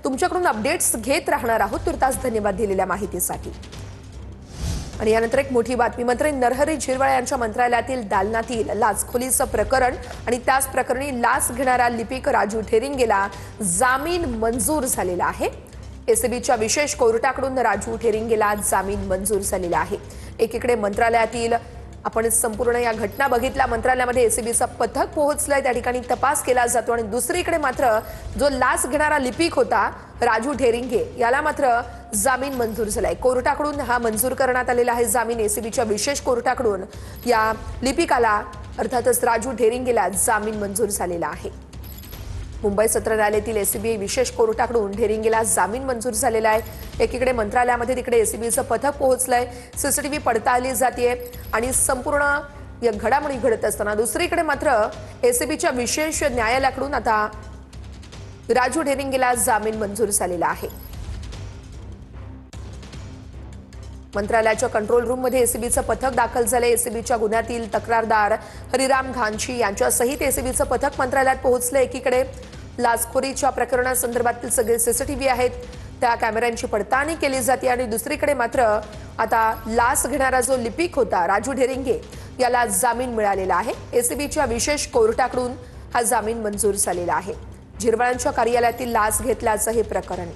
तुमच्याकडून अपडेट्स घेत राहणार आहोत। तुर्तास धन्यवाद दिलेल्या माहितीसाठी। आणि यानंतर एक मोठी बातमी। मंत्री नरहरी झिरवाळ यांच्या मंत्रालयातील दालनातील लाचखोरीचं प्रकरण आणि त्याच प्रकरणी लाच घेणारा लिपिक राजू ठेरिंगेला जामीन मंजूर झालेला आहे। एसीबीच्या विशेष कोर्टाकडून राजू ठेरिंगेला जामीन मंजूर झालेला आहे। एकीकडे मंत्रालयातील आपण संपूर्ण या घटना बघितल्या, मंत्रालयामध्ये एसीबीचं पथक पोहोचलंय, त्या ठिकाणी तपास केला जातो। आणि दुसरीकडे मात्र जो लाच घेणारा लिपिक होता राजू ठेरिंगे याला मात्र जामीन मंजूर झालाय। कोर्टाकडून हा मंजूर करण्यात आलेला आहे जामीन। एसीबीच्या विशेष कोर्टाकडून या लिपिकाला अर्थातच राजू ठेरिंगेला जामीन मंजूर झालेला आहे। मुंबई सत्र न्यायालयातील एसीबी विशेष कोर्टाकडून ठेरिंगेला जामीन मंजूर झालेला आहे। एकीकडे मंत्रालयामध्ये तिकडे एसीबीचं पथक पोहोचलंय, सीसीटीव्ही पडताळली जाते आणि संपूर्ण या घडामोडी घडत असताना दुसरीकडे मात्र एसीबीच्या विशेष न्यायालयाकडून आता राजू ठेरिंगेला जामीन मंजूर झालेला आहे। मंत्रालयाच्या कंट्रोल रूममध्ये एसीबीचं पथक दाखल झाले। एसीबीच्या गुन्ह्यातील तक्रारदार हरिराम घांची यांच्यासहित एसीबीचं पथक मंत्रालयात पोहोचले। एकीकडे लाचखोरीच्या प्रकरणासंदर्भातील सगळे सीसीटीव्ही आहेत, त्या कॅमेऱ्यांची पडताळणी केली जाते आणि दुसरीकडे मात्र आता लाच घेणारा जो लिपिक होता राजू ठेरिंगे याला जामीन मिळालेला आहे। एसीबीच्या विशेष कोर्टाकडून हा जामीन मंजूर झालेला आहे। झिरवाळांच्या कार्यालयातील लाच घेतल्याचं हे प्रकरण